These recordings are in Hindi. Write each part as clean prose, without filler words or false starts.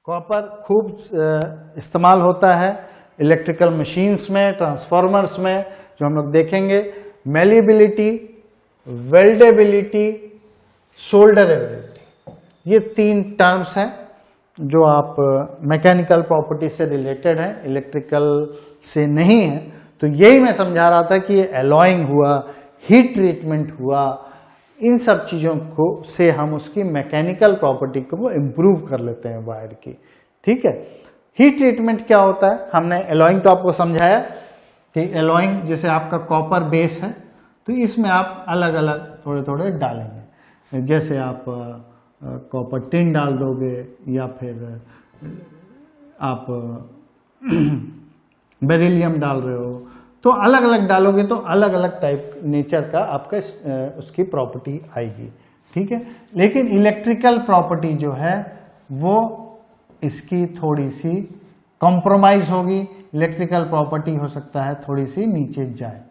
कॉपर खूब इस्तेमाल होता है इलेक्ट्रिकल मशीन्स में, ट्रांसफॉर्मर्स में, जो हम लोग देखेंगे। मेलिबिलिटी, वेल्डेबिलिटी, सोल्डरेबिलिटी, ये 3 टर्म्स हैं जो आप मैकेनिकल प्रॉपर्टी से रिलेटेड हैं, इलेक्ट्रिकल से नहीं है। तो यही मैं समझा रहा था कि ये एलॉइंग हुआ, हीट ट्रीटमेंट हुआ, इन सब चीज़ों को से हम उसकी मैकेनिकल प्रॉपर्टी को इम्प्रूव कर लेते हैं वायर की। ठीक है। हीट ट्रीटमेंट क्या होता है? हमने एलॉइंग तो आपको समझाया कि एलॉइंग जैसे आपका कॉपर बेस है तो इसमें आप अलग अलग थोड़े थोड़े डालेंगे। जैसे आप कॉपर टिन डाल दोगे या फिर आप बेरिलियम डाल रहे हो, तो अलग अलग डालोगे तो अलग अलग टाइप नेचर का आपका उसकी प्रॉपर्टी आएगी। ठीक है। लेकिन इलेक्ट्रिकल प्रॉपर्टी जो है वो इसकी थोड़ी सी कॉम्प्रोमाइज होगी। इलेक्ट्रिकल प्रॉपर्टी हो सकता है थोड़ी सी नीचे जाए।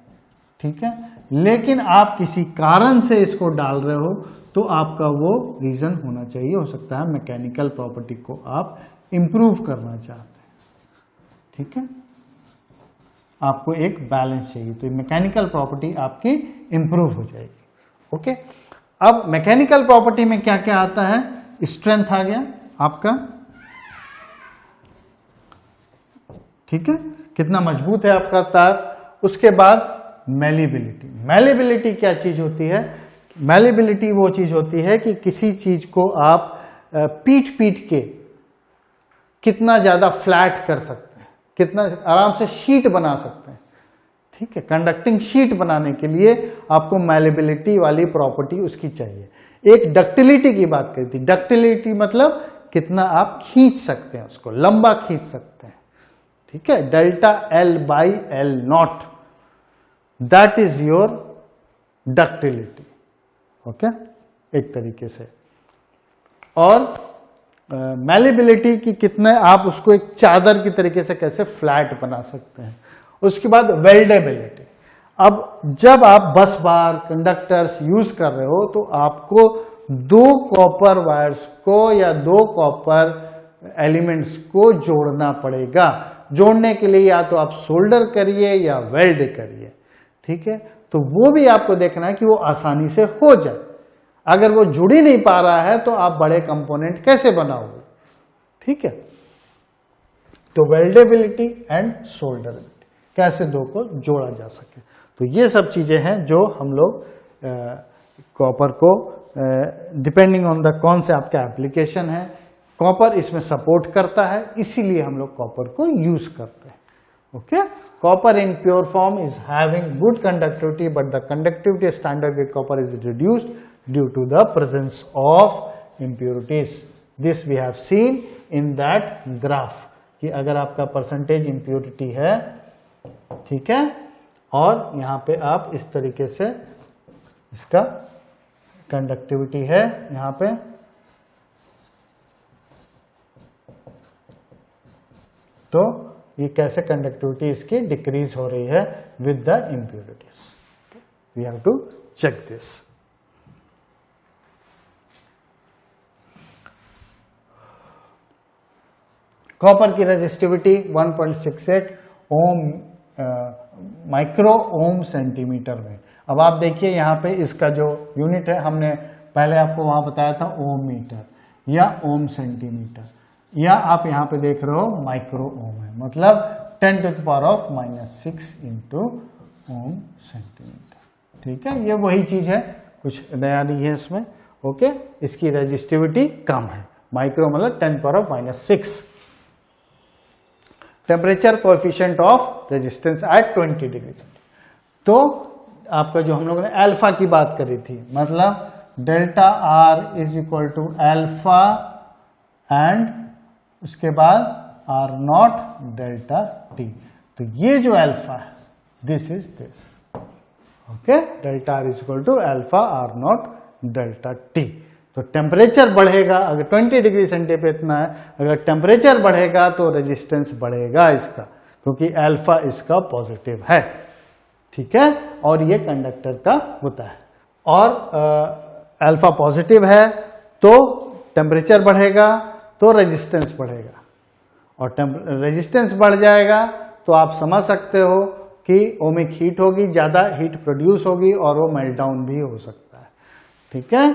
ठीक है। लेकिन आप किसी कारण से इसको डाल रहे हो तो आपका वो रीजन होना चाहिए। हो सकता है मैकेनिकल प्रॉपर्टी को आप इंप्रूव करना चाहते हैं। ठीक है। आपको एक बैलेंस चाहिए तो मैकेनिकल प्रॉपर्टी आपकी इंप्रूव हो जाएगी। ओके। अब मैकेनिकल प्रॉपर्टी में क्या क्या आता है? स्ट्रेंथ आ गया आपका। ठीक है, कितना मजबूत है आपका तार। उसके बाद मेलिबिलिटी। मेलिबिलिटी क्या चीज होती है? मेलिबिलिटी वो चीज होती है कि किसी चीज को आप पीट पीट के कितना ज्यादा फ्लैट कर सकते हैं, कितना आराम से शीट बना सकते हैं। ठीक है। कंडक्टिंग शीट बनाने के लिए आपको मेलिबिलिटी वाली प्रॉपर्टी उसकी चाहिए। एक डक्टिलिटी की बात करी थी। डक्टिलिटी मतलब कितना आप खींच सकते हैं, उसको लंबा खींच सकते हैं। ठीक है। Delta L by L not, that is your ductility. Okay, एक तरीके से। और मेलिबिलिटी की कितने आप उसको एक चादर की तरीके से कैसे फ्लैट बना सकते हैं। उसके बाद वेल्डेबिलिटी। अब जब आप बस बार कंडक्टर्स यूज कर रहे हो तो आपको 2 कॉपर वायर्स को या 2 कॉपर एलिमेंट्स को जोड़ना पड़ेगा। जोड़ने के लिए या तो आप सोल्डर करिए या वेल्ड करिए। ठीक है। तो वो भी आपको देखना है कि वो आसानी से हो जाए। अगर वो जुड़ ही नहीं पा रहा है तो आप बड़े कंपोनेंट कैसे बनाओगे। ठीक है। तो वेल्डेबिलिटी एंड सोल्डरेबिलिटी, कैसे 2 को जोड़ा जा सके। तो ये सब चीजें हैं जो हम लोग कॉपर को डिपेंडिंग ऑन द कौन से आपका एप्लीकेशन है, कॉपर इसमें सपोर्ट करता है, इसीलिए हम लोग कॉपर को यूज करते हैं। Okay. Copper in pure form is having good conductivity but the conductivity standard grade copper is reduced due to the presence of impurities. This we have seen in that graph कि अगर आपका परसेंटेज इम्प्योरिटी है, ठीक है, और यहां पे आप इस तरीके से इसका कंडक्टिविटी है यहां पे, तो ये कैसे कंडक्टिविटी इसकी डिक्रीज हो रही है with the impurities. We have to check this. Copper की resistivity 1.68 ohm micro ohm centimetre में। अब आप देखिए यहाँ पे इसका जो यूनिट है, हमने पहले आपको वहां बताया था ओम मीटर या ओम सेंटीमीटर, या आप यहाँ पे देख रहे हो माइक्रो ओम है, मतलब 10⁻⁻6 इंटू ओम सेंटीमीटर। ठीक है। ये वही चीज है, कुछ नया नहीं है इसमें। ओके। इसकी रेजिस्टिविटी कम है, माइक्रो मतलब 10⁻⁻6। Temperature coefficient of resistance at 20 degree centigrade. तो आपका जो हम लोगों ने अल्फा की बात करी थी, मतलब delta R is equal to alpha and उसके बाद R0 डेल्टा T। तो ये जो अल्फा है, this is this. Okay. Delta R is equal to alpha R0 delta T। तो टेम्परेचर बढ़ेगा, अगर 20 डिग्री सेंटीग्रेड इतना है, अगर टेम्परेचर बढ़ेगा तो रेजिस्टेंस बढ़ेगा इसका, क्योंकि अल्फा इसका पॉजिटिव है। ठीक है। और ये कंडक्टर का होता है, और अल्फा पॉजिटिव है तो टेम्परेचर बढ़ेगा, तो रेजिस्टेंस बढ़ेगा, और रेजिस्टेंस बढ़ जाएगा तो आप समझ सकते हो कि ओमिक हीट होगी, ज्यादा हीट प्रोड्यूस होगी और वो मेल्ट डाउन भी हो सकता है। ठीक है,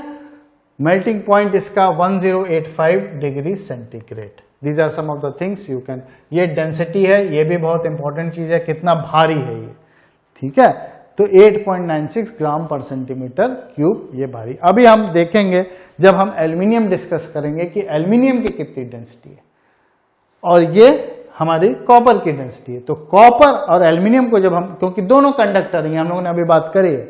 मेल्टिंग पॉइंट इसका 1085 degree centigrade. These are some of the things you can. ये डेंसिटी है, ये भी बहुत इंपॉर्टेंट चीज है, कितना भारी है ये। ठीक है, तो 8.96 ग्राम पर सेंटीमीटर क्यूब ये भारी। अभी हम देखेंगे जब हम एल्यूमिनियम डिस्कस करेंगे कि एल्यूमिनियम की कितनी डेंसिटी है, और ये हमारी कॉपर की डेंसिटी है। तो कॉपर और एल्यूमिनियम को जब हम, क्योंकि दोनों कंडक्टर हैं, हम लोगों ने अभी बात करी है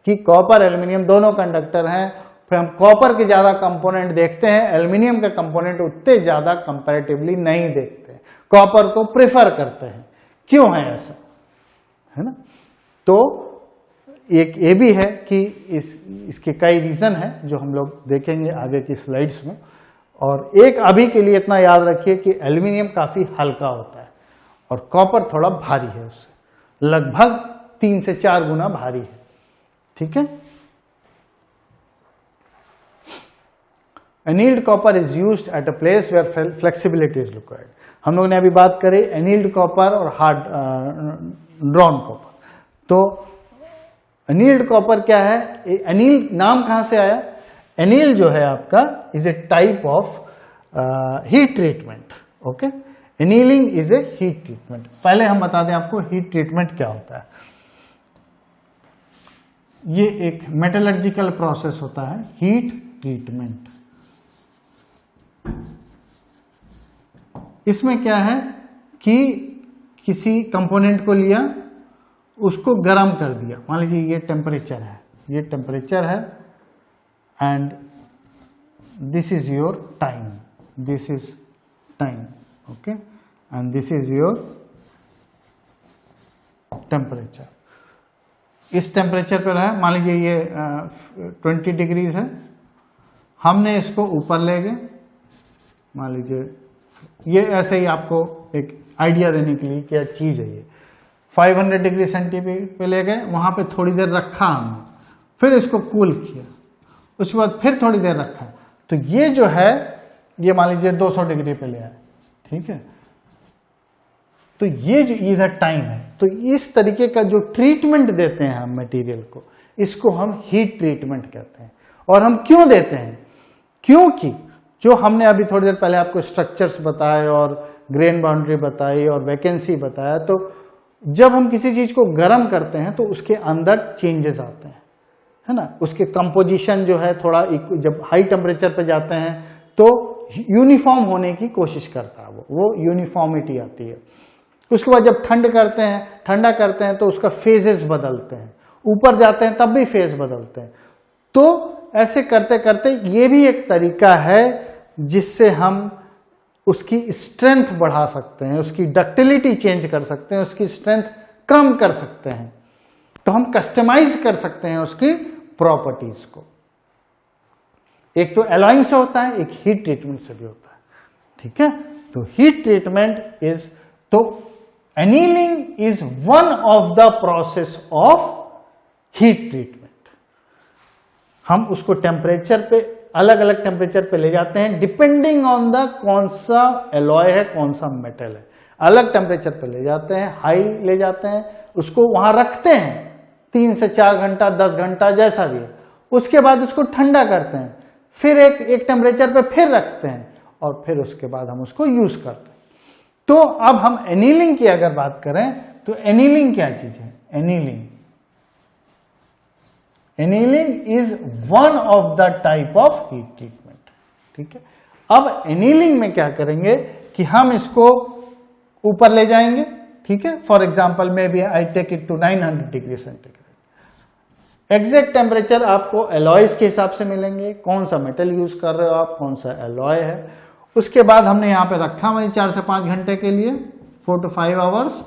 कि कॉपर एल्यूमिनियम दोनों कंडक्टर हैं, फिर हम कॉपर के ज्यादा कंपोनेंट देखते हैं, एल्यूमिनियम का कंपोनेंट उतने ज्यादा कंपैरेटिवली नहीं देखते हैं, कॉपर को प्रेफर करते हैं। क्यों है ऐसा, है ना? तो एक ये भी है कि इसके कई रीजन है जो हम लोग देखेंगे आगे की स्लाइड्स में। और एक अभी के लिए इतना याद रखिए कि एल्यूमिनियम काफी हल्का होता है और कॉपर थोड़ा भारी है, उससे लगभग 3 से 4 गुना भारी है। ठीक है, annealed copper is used at a place where flexibility is required. हम लोगों ने अभी बात करी एनील्ड कॉपर और हार्ड ड्रॉन कॉपर। तो एनील्ड कॉपर क्या है? एनील नाम कहां से आया? एनील जो है आपका is a type of heat treatment. Okay, annealing is a heat treatment. पहले हम बता दें आपको हीट ट्रीटमेंट क्या होता है। ये एक मेटलर्जिकल प्रोसेस होता है हीट ट्रीटमेंट। इसमें क्या है कि किसी कंपोनेंट को लिया, उसको गर्म कर दिया। मान लीजिए ये टेम्परेचर है, ये टेम्परेचर है, and this is your time, this is time, okay, and this is your temperature। इस टेम्परेचर पर है, मान लीजिए ये 20 डिग्रीज है, हमने इसको ऊपर ले गए, मान लीजिए ये ऐसे ही आपको एक आइडिया देने के लिए क्या चीज है ये। 500 डिग्री सेंटीग्रेड पे ले गए, वहां पे थोड़ी देर रखा हमने, फिर इसको कूल किया, उसके बाद फिर थोड़ी देर रखा, तो ये जो है ये मान लीजिए 200 डिग्री पे ले आए। ठीक है, तो ये जो इधर टाइम है, तो इस तरीके का जो ट्रीटमेंट देते हैं हम मटेरियल को, इसको हम हीट ट्रीटमेंट कहते हैं। और हम क्यों देते हैं? क्योंकि जो हमने अभी थोड़ी देर पहले आपको स्ट्रक्चर्स बताए और ग्रेन बाउंड्री बताई और वैकेंसी बताया, तो जब हम किसी चीज को गर्म करते हैं तो उसके अंदर चेंजेस आते हैं, है ना? उसके कंपोजिशन जो है थोड़ा, जब हाई टेम्परेचर पे जाते हैं तो यूनिफॉर्म होने की कोशिश करता है, वो यूनिफॉर्मिटी आती है। उसके बाद जब ठंडा करते हैं तो उसका फेजेस बदलते हैं, ऊपर जाते हैं तब भी फेज बदलते हैं। तो ऐसे करते करते ये भी एक तरीका है जिससे हम उसकी स्ट्रेंथ बढ़ा सकते हैं, उसकी डक्टिलिटी चेंज कर सकते हैं, उसकी स्ट्रेंथ कम कर सकते हैं। तो हम कस्टमाइज कर सकते हैं उसकी प्रॉपर्टीज को। एक तो एलॉइंग से होता है, एक हीट ट्रीटमेंट से भी होता है। ठीक है, तो हीट ट्रीटमेंट इज, तो annealing is one of the process of heat treatment. हम उसको टेम्परेचर पे, अलग अलग टेम्परेचर पे ले जाते हैं डिपेंडिंग ऑन द कौन सा एलॉय है, कौन सा मेटल है। अलग टेम्परेचर पे ले जाते हैं, हाई ले जाते हैं, उसको वहां रखते हैं 3 से 4 घंटा, 10 घंटा, जैसा भी है। उसके बाद उसको ठंडा करते हैं, फिर एक टेम्परेचर पे फिर रखते हैं, और फिर उसके बाद हम उसको यूज करते हैं। तो अब हम एनीलिंग की अगर बात करें तो एनीलिंग क्या चीज है? Annealing is one of the type of heat treatment. ठीक है, अब एनीलिंग में क्या करेंगे कि हम इसको ऊपर ले जाएंगे। ठीक है, for example may be I take it to 900 degree centigrade. Exact temperature आपको एलॉयज के हिसाब से मिलेंगे, कौन सा मेटल यूज कर रहे हो आप, कौन सा एलॉय है। उसके बाद हमने यहाँ पे रखा वही 4 से 5 घंटे के लिए, 4 to 5 आवर्स।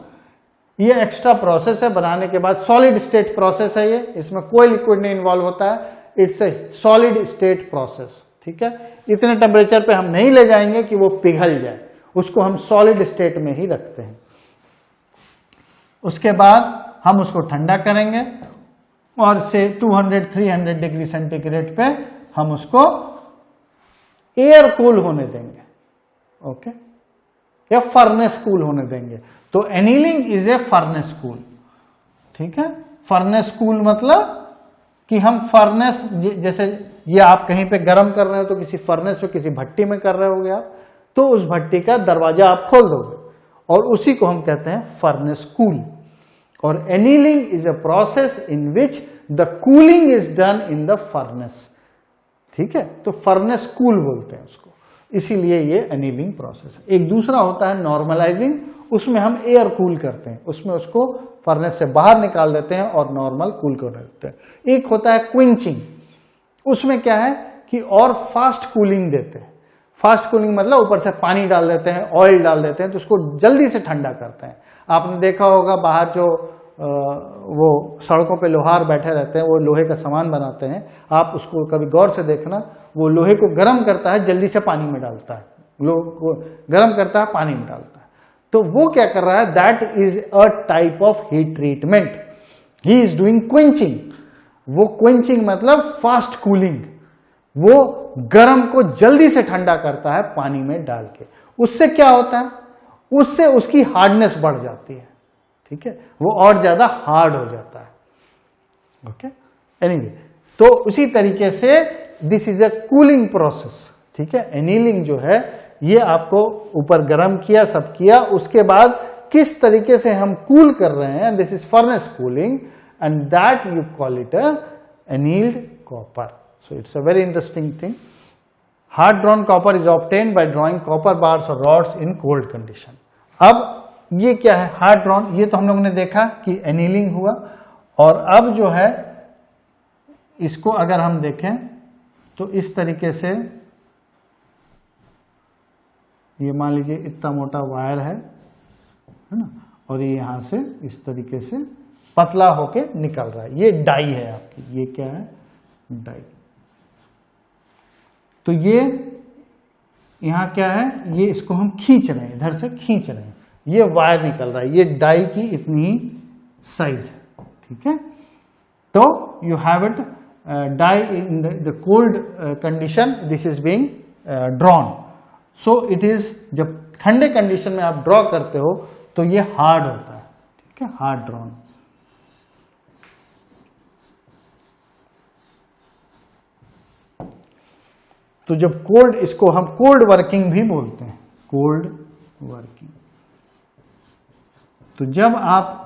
ये एक्स्ट्रा प्रोसेस है बनाने के बाद, सॉलिड स्टेट प्रोसेस है ये, इसमें कोई लिक्विड नहीं इन्वॉल्व होता है, it's a solid state process. ठीक है, इतने टेम्परेचर पे हम नहीं ले जाएंगे कि वो पिघल जाए, उसको हम सॉलिड स्टेट में ही रखते हैं। उसके बाद हम उसको ठंडा करेंगे और से 200-300 डिग्री सेंटीग्रेड पे हम उसको एयर कूल होने देंगे। ओके, या फर्नेस कूल होने देंगे। तो annealing is a furnace cool, ठीक है। फर्नेस कूल मतलब कि हम फर्नेस, जैसे ये आप कहीं पे गर्म कर रहे हो तो किसी फर्नेस में, किसी भट्टी में कर रहे होगे आप, तो उस भट्टी का दरवाजा आप खोल दोगे और उसी को हम कहते हैं फर्नेस कूल। और annealing is a process in which the cooling is done in the furnace, ठीक है। तो फर्नेस कूल बोलते हैं उसको, इसीलिए ये एनीलिंग प्रोसेस है। एक दूसरा होता है नॉर्मलाइजिंग, उसमें हम एयर कूल करते हैं, उसमें उसको फर्नेस से बाहर निकाल देते हैं और नॉर्मल कूल कर देते हैं। एक होता है क्विंचिंग, उसमें क्या है कि और फास्ट कूलिंग देते हैं। फास्ट कूलिंग मतलब ऊपर से पानी डाल देते हैं, ऑयल डाल देते हैं, तो उसको जल्दी से ठंडा करते हैं। आपने देखा होगा बाहर जो वो सड़कों पे लोहार बैठे रहते हैं, वो लोहे का सामान बनाते हैं, आप उसको कभी गौर से देखना, वो लोहे को गर्म करता है, जल्दी से पानी में डालता है, लोहे को गर्म करता है, पानी में डालता है। तो वो क्या कर रहा है, that is a type of heat treatment, he is doing quenching. वो क्विंचिंग मतलब फास्ट कूलिंग, वो गर्म को जल्दी से ठंडा करता है पानी में डाल के। उससे क्या होता है, उससे उसकी हार्डनेस बढ़ जाती है, ठीक है, वो और ज्यादा हार्ड हो जाता है। ओके, एनीवे, तो उसी तरीके से this is a cooling process, ठीक है। एनीलिंग जो है ये आपको ऊपर गर्म किया, सब किया, उसके बाद किस तरीके से हम कूल कर रहे हैं, this is furnace cooling, and that you call it a annealed copper. So it's a very interesting thing. Hard drawn copper is obtained bye drawing copper bars और रॉड्स इन कोल्ड कंडीशन। अब ये क्या है, हार्ड ड्रॉन, ये तो हम लोगों ने देखा कि एनीलिंग हुआ। और अब जो है इसको अगर हम देखें तो इस तरीके से, ये मान लीजिए इतना मोटा वायर है ना, और ये यहां से इस तरीके से पतला होके निकल रहा है, ये डाई है आपकी, ये क्या है, डाई। तो ये यहां क्या है, ये इसको हम खींच रहे हैं, इधर से खींच रहे हैं, ये वायर निकल रहा है, ये डाई की इतनी ही साइज है, ठीक है। तो you have it die in the cold condition, this is being drawn. So it is, जब ठंडे कंडीशन में आप ड्रॉ करते हो तो ये हार्ड होता है, ठीक है, हार्ड ड्रॉन। तो जब कोल्ड, इसको हम कोल्ड वर्किंग भी बोलते हैं, कोल्ड वर्किंग। तो जब आप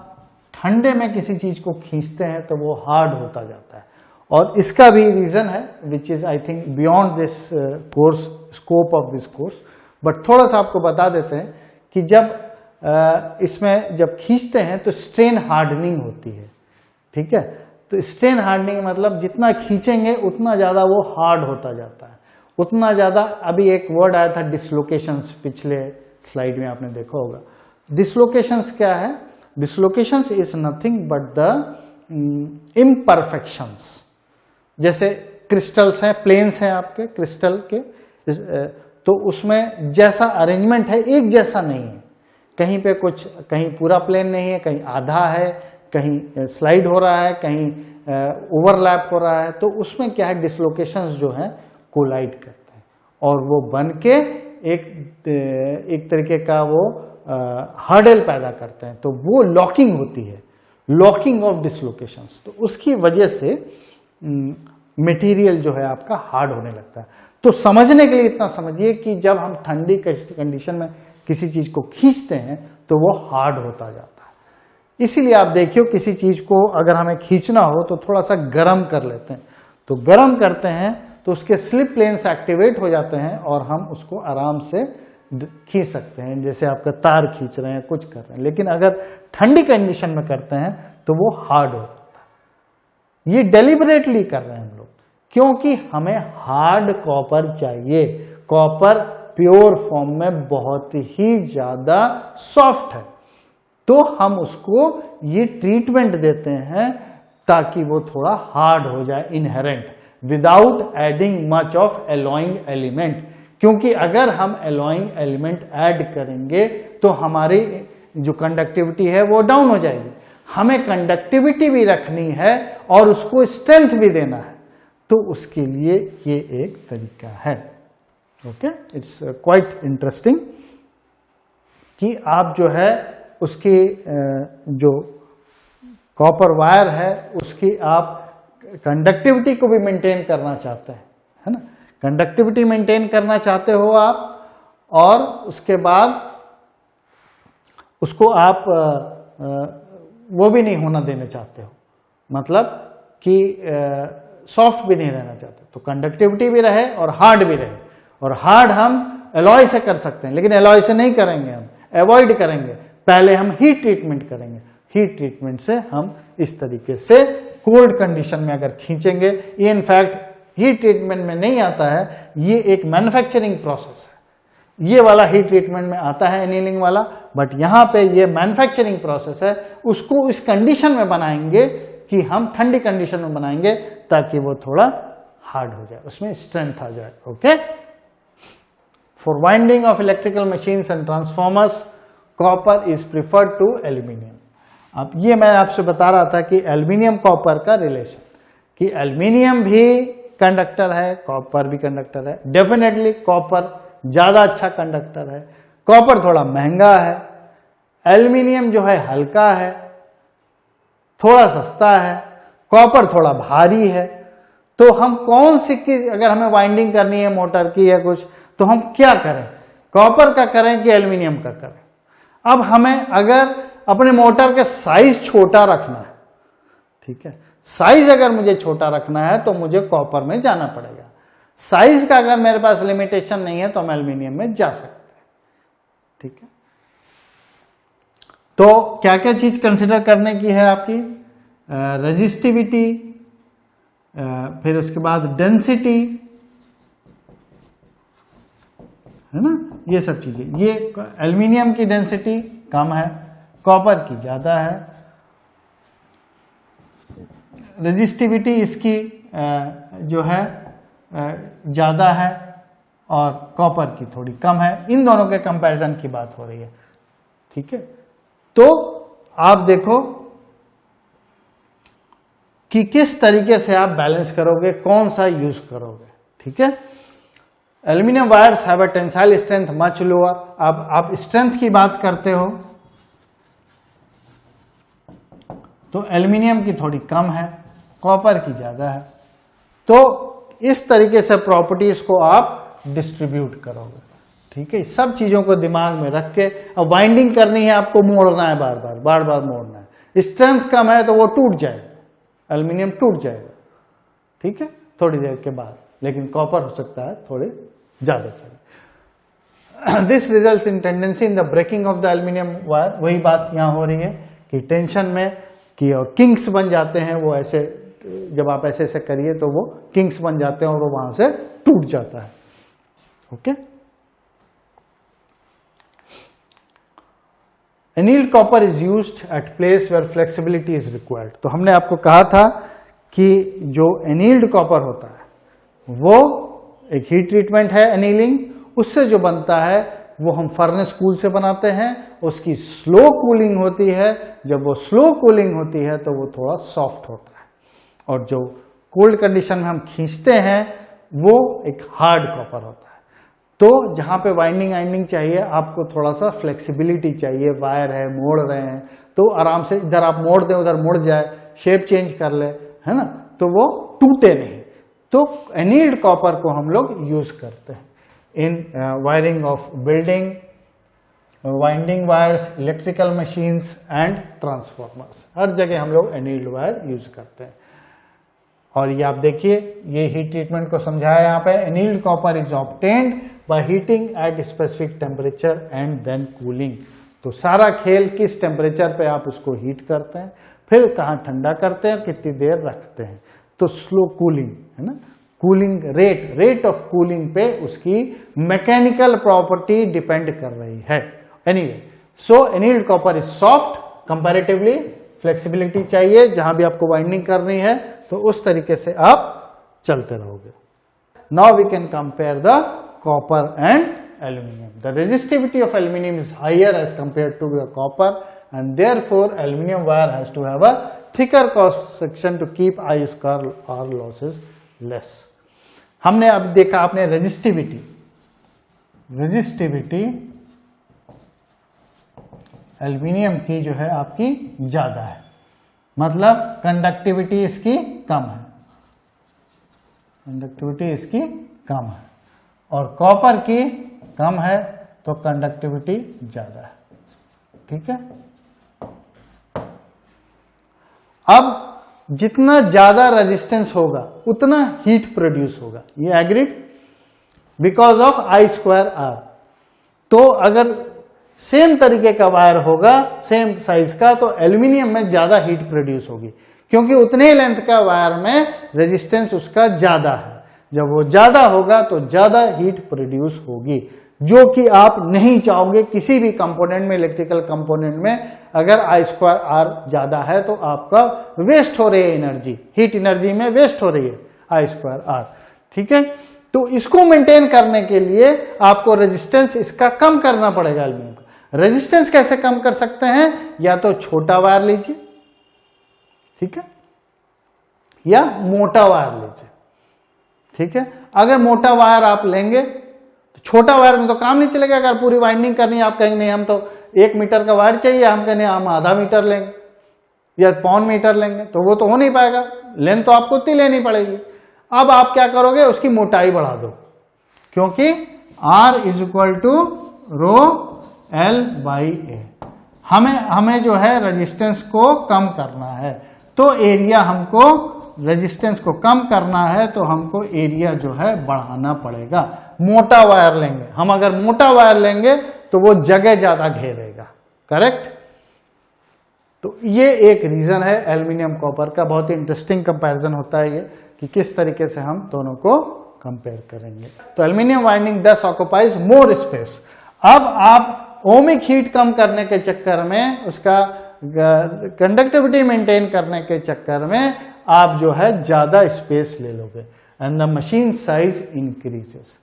ठंडे में किसी चीज को खींचते हैं तो वो हार्ड होता जाता है। और इसका भी रीजन है which is I think beyond this course, scope of this course, but थोड़ा सा आपको बता देते हैं कि जब इसमें जब खींचते हैं तो स्ट्रेन हार्डनिंग होती है, ठीक है। तो स्ट्रेन हार्डनिंग मतलब जितना खींचेंगे उतना ज्यादा वो हार्ड होता जाता है, उतना ज्यादा। अभी एक वर्ड आया था डिसलोकेशंस, पिछले स्लाइड में आपने देखा होगा। डिसलोकेशंस क्या है, dislocations is nothing but the imperfections. जैसे क्रिस्टल्स हैं, प्लेन्स हैं आपके क्रिस्टल के, तो उसमें जैसा अरेंजमेंट है एक जैसा नहीं है, कहीं पे कुछ, कहीं पूरा प्लेन नहीं है, कहीं आधा है, कहीं स्लाइड हो रहा है, कहीं ओवरलैप हो रहा है। तो उसमें क्या है, डिसलोकेशंस जो है कोलाइड करते हैं और वो बन के एक तरीके का वो हर्डल पैदा करते हैं, तो वो लॉकिंग होती है, लॉकिंग ऑफ डिसलोकेशंस। तो उसकी वजह से मटेरियल जो है आपका हार्ड होने लगता है। तो समझने के लिए इतना समझिए कि जब हम ठंडी कंडीशन में किसी चीज को खींचते हैं तो वो हार्ड होता जाता है। इसीलिए आप देखियो किसी चीज को अगर हमें खींचना हो तो थोड़ा सा गर्म कर लेते हैं, तो गर्म करते हैं तो उसके स्लिप प्लेन्स एक्टिवेट हो जाते हैं और हम उसको आराम से खींच सकते हैं, जैसे आपका तार खींच रहे हैं, कुछ कर रहे हैं। लेकिन अगर ठंडी कंडीशन में करते हैं तो वो हार्ड हो जाता है। ये डेलिबरेटली कर रहे हैं हम लोग, क्योंकि हमें हार्ड कॉपर चाहिए। कॉपर प्योर फॉर्म में बहुत ही ज्यादा सॉफ्ट है, तो हम उसको ये ट्रीटमेंट देते हैं ताकि वो थोड़ा हार्ड हो जाए inherent, without adding much of alloying element. क्योंकि अगर हम एलॉइंग एलिमेंट ऐड करेंगे तो हमारी जो कंडक्टिविटी है वो डाउन हो जाएगी। हमें कंडक्टिविटी भी रखनी है और उसको स्ट्रेंथ भी देना है, तो उसके लिए ये एक तरीका है। ओके, इट्स क्वाइट इंटरेस्टिंग कि आप जो है उसकी जो कॉपर वायर है उसकी आप कंडक्टिविटी को भी मेंटेन करना चाहते हैं, है ना, कंडक्टिविटी मेंटेन करना चाहते हो आप, और उसके बाद उसको आप वो भी नहीं होना देना चाहते हो, मतलब कि सॉफ्ट भी नहीं रहना चाहते, तो कंडक्टिविटी भी रहे और हार्ड भी रहे। और हार्ड हम एलॉय से कर सकते हैं, लेकिन एलॉय से नहीं करेंगे, हम अवॉइड करेंगे, पहले हम हीट ट्रीटमेंट करेंगे। हीट ट्रीटमेंट से हम इस तरीके से कोल्ड कंडीशन में अगर खींचेंगे, ये इनफैक्ट हीट ट्रीटमेंट में नहीं आता है, ये एक मैन्युफैक्चरिंग प्रोसेस है। ये वाला हीट ट्रीटमेंट में आता है एनीलिंग वाला, बट यहां पे ये मैन्युफैक्चरिंग प्रोसेस है। उसको इस कंडीशन में बनाएंगे कि हम ठंडी कंडीशन में बनाएंगे ताकि वो थोड़ा हार्ड हो जाए, उसमें स्ट्रेंथ आ जाए। Okay, for winding of electrical machines and transformers copper is preferred to aluminium. अब ये मैं आपसे बता रहा था कि एल्यूमिनियम कॉपर का रिलेशन, कि एल्यूमिनियम भी कंडक्टर है, कॉपर भी कंडक्टर है। डेफिनेटली कॉपर ज्यादा अच्छा कंडक्टर है, कॉपर थोड़ा महंगा है, एल्यूमिनियम जो है हल्का है, थोड़ा सस्ता है, कॉपर थोड़ा भारी है। तो हम कौन सी अगर हमें वाइंडिंग करनी है मोटर की या कुछ, तो हम क्या करें, कॉपर का करें कि एल्यूमिनियम का करें। अब हमें अगर अपने मोटर के साइज छोटा रखना है, ठीक है, साइज अगर मुझे छोटा रखना है तो मुझे कॉपर में जाना पड़ेगा। साइज का अगर मेरे पास लिमिटेशन नहीं है तो हम एल्यूमिनियम में जा सकते हैं, ठीक है। तो क्या क्या चीज कंसिडर करने की है आपकी, रेजिस्टिविटी, फिर उसके बाद डेंसिटी, है ना, ये सब चीजें। ये एल्यूमिनियम की डेंसिटी कम है, कॉपर की ज्यादा है। रेजिस्टिविटी इसकी जो है ज्यादा है और कॉपर की थोड़ी कम है। इन दोनों के कंपैरिजन की बात हो रही है, ठीक है। तो आप देखो कि किस तरीके से आप बैलेंस करोगे, कौन सा यूज करोगे, ठीक है। Aluminium wires have a tensile strength much lower. अब आप स्ट्रेंथ की बात करते हो तो एल्यूमिनियम की थोड़ी कम है, कॉपर की ज्यादा है। तो इस तरीके से प्रॉपर्टीज को आप डिस्ट्रीब्यूट करोगे, ठीक है। सब चीजों को दिमाग में रख के, अब वाइंडिंग करनी है आपको, मोड़ना है, बार बार मोड़ना है। स्ट्रेंथ कम है तो वो टूट जाएगा, एल्यूमिनियम टूट जाएगा, ठीक है, थोड़ी देर के बाद। लेकिन कॉपर हो सकता है थोड़े ज्यादा चले। This results in tendency in the breaking of the aluminium wire. वही बात यहां हो रही है कि टेंशन में कि किंग्स बन जाते हैं, वो ऐसे जब आप ऐसे ऐसे करिए तो वो किंग्स बन जाते हैं और वो वहां से टूट जाता है। Okay, annealed copper is used at place where flexibility is required. तो हमने आपको कहा था कि जो एनील्ड कॉपर होता है वो एक हीट ट्रीटमेंट है, एनीलिंग, उससे जो बनता है वो हम फर्नेस कूल से बनाते हैं। उसकी स्लो कूलिंग होती है, जब वो स्लो कूलिंग होती है तो वो थोड़ा सॉफ्ट होता है, और जो कोल्ड कंडीशन में हम खींचते हैं वो एक हार्ड कॉपर होता है। तो जहां पे वाइंडिंग आइंडिंग चाहिए, आपको थोड़ा सा फ्लेक्सिबिलिटी चाहिए, वायर है, मोड़ रहे हैं तो आराम से इधर आप मोड़ दें उधर मुड़ जाए, शेप चेंज कर ले, है ना, तो वो टूटे नहीं। तो एनील्ड कॉपर को हम लोग यूज करते हैं in wiring of building, winding wires, electrical machines and transformers. हर जगह हम लोग एनील्ड वायर यूज करते हैं। और ये आप देखिए, ये हीट ट्रीटमेंट को समझाया यहाँ पे। Annealed copper is obtained by heating at specific temperature and then cooling. तो सारा खेल किस टेम्परेचर पे आप उसको हीट करते हैं, फिर कहाँ ठंडा करते हैं, कितनी देर रखते हैं। तो स्लो कूलिंग, है ना, कूलिंग रेट ऑफ कूलिंग पे उसकी मैकेनिकल प्रॉपर्टी डिपेंड कर रही है। Anyway, so annealed copper is soft comparatively, flexibility चाहिए जहां भी आपको वाइंडिंग करनी है, तो उस तरीके से आप चलते रहोगे। Now we can compare the copper and aluminium. The resistivity of aluminium is higher as compare to the copper and therefore aluminum wire has to have a thicker cross section to keep ice or losses less. हमने अब देखा आपने रेजिस्टिविटी, रेजिस्टिविटी एल्यूमिनियम की जो है आपकी ज्यादा है, मतलब कंडक्टिविटी इसकी कम है, कंडक्टिविटी इसकी कम है, और कॉपर की कम है तो कंडक्टिविटी ज्यादा है। ठीक है, अब जितना ज्यादा रेजिस्टेंस होगा उतना हीट प्रोड्यूस होगा, ये एग्रीड, बिकॉज ऑफ I²R। तो अगर सेम तरीके का वायर होगा सेम साइज का तो एल्यूमिनियम में ज्यादा हीट प्रोड्यूस होगी, क्योंकि उतने लेंथ का वायर में रेजिस्टेंस उसका ज्यादा है। जब वो ज्यादा होगा तो ज्यादा हीट प्रोड्यूस होगी, जो कि आप नहीं चाहोगे किसी भी कंपोनेंट में, इलेक्ट्रिकल कंपोनेंट में। अगर I²R ज्यादा है तो आपका वेस्ट हो रही है एनर्जी, हीट एनर्जी में वेस्ट हो रही है I²R। ठीक है, तो इसको मेंटेन करने के लिए आपको रेजिस्टेंस इसका कम करना पड़ेगा एल्यूमिनियम का। रेजिस्टेंस कैसे कम कर सकते हैं? या तो छोटा वायर लीजिए, ठीक है, या मोटा वायर लीजिए। ठीक है, अगर मोटा वायर आप लेंगे तो छोटा वायर में तो काम नहीं चलेगा। अगर पूरी वाइंडिंग करनी है, आप कहेंगे नहीं हम तो 1 मीटर का वायर चाहिए, हम कहेंगे हम आधा मीटर लेंगे या 0.25 मीटर लेंगे, तो वो तो हो नहीं पाएगा, लेंथ तो आपको उतनी लेनी पड़ेगी। अब आप क्या करोगे, उसकी मोटाई बढ़ा दो, क्योंकि R = ρL/A। हमें जो है रेजिस्टेंस को कम करना है, तो एरिया हमको रेजिस्टेंस को कम करना है तो हमको एरिया जो है बढ़ाना पड़ेगा। मोटा वायर लेंगे हम, अगर मोटा वायर लेंगे तो वो जगह ज्यादा घेरेगा, करेक्ट। तो ये एक रीजन है एल्यूमिनियम कॉपर का। बहुत ही इंटरेस्टिंग कंपैरिजन होता है ये, कि किस तरीके से हम दोनों को कंपेयर करेंगे। तो एल्यूमिनियम वाइंडिंग दस ऑक्युपाइज मोर स्पेस। अब आप ओमिक हीट कम करने के चक्कर में, उसका कंडक्टिविटी मेंटेन करने के चक्कर में आप जो है ज्यादा स्पेस ले लोगे, and the machine size increases.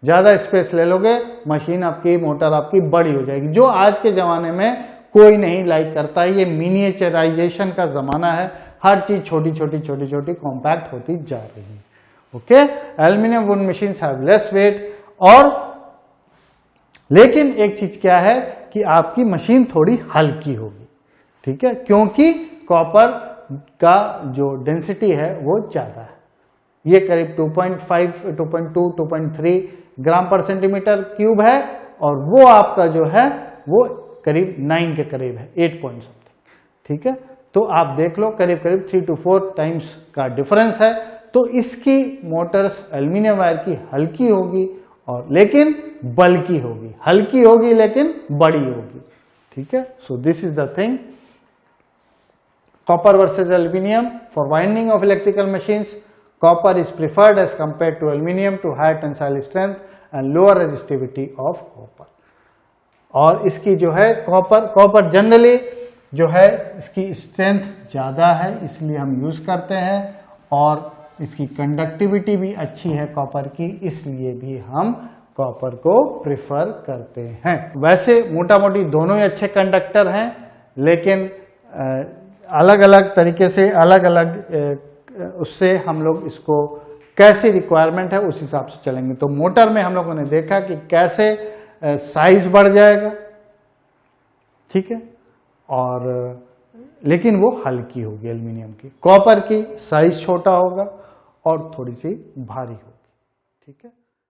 ज्यादा स्पेस ले लोगे, मशीन आपकी, मोटर आपकी बड़ी हो जाएगी, जो आज के जमाने में कोई नहीं लाइक करता है। ये मिनिएचराइजेशन का जमाना है, हर चीज छोटी छोटी छोटी छोटी कॉम्पैक्ट होती जा रही है। Okay, aluminium would machines have less weight, और लेकिन एक चीज क्या है कि आपकी मशीन थोड़ी हल्की होगी। ठीक है, क्योंकि कॉपर का जो डेंसिटी है वो ज्यादा है, ये करीब 2.5, 2.2, 2.3 ग्राम पर सेंटीमीटर क्यूब है, और वो आपका जो है वो करीब 9 के करीब है, 8 पॉइंट समथिंग। ठीक है, तो आप देख लो करीब करीब 3 to 4 टाइम्स का डिफरेंस है। तो इसकी मोटर्स एल्यूमिनियम वायर की हल्की होगी, और लेकिन बल्कि होगी, हल्की होगी लेकिन बड़ी होगी। ठीक है, so this is the thing. Copper versus aluminium for winding of electrical machines, copper is preferred as compare to aluminium to high tensile strength and lower resistivity of copper. और इसकी जो है कॉपर जनरली जो है इसकी स्ट्रेंथ ज्यादा है, इसलिए हम यूज करते हैं, और इसकी कंडक्टिविटी भी अच्छी है कॉपर की, इसलिए भी हम कॉपर को प्रिफर करते हैं। वैसे मोटा मोटी दोनों ही अच्छे कंडक्टर हैं, लेकिन अलग अलग तरीके से, अलग अलग उससे हम लोग इसको कैसी रिक्वायरमेंट है उस हिसाब से चलेंगे। तो मोटर में हम लोगों ने देखा कि कैसे साइज बढ़ जाएगा, ठीक है, और लेकिन वो हल्की होगी एल्यूमिनियम की। कॉपर की साइज छोटा होगा और थोड़ी सी भारी होगी। ठीक है।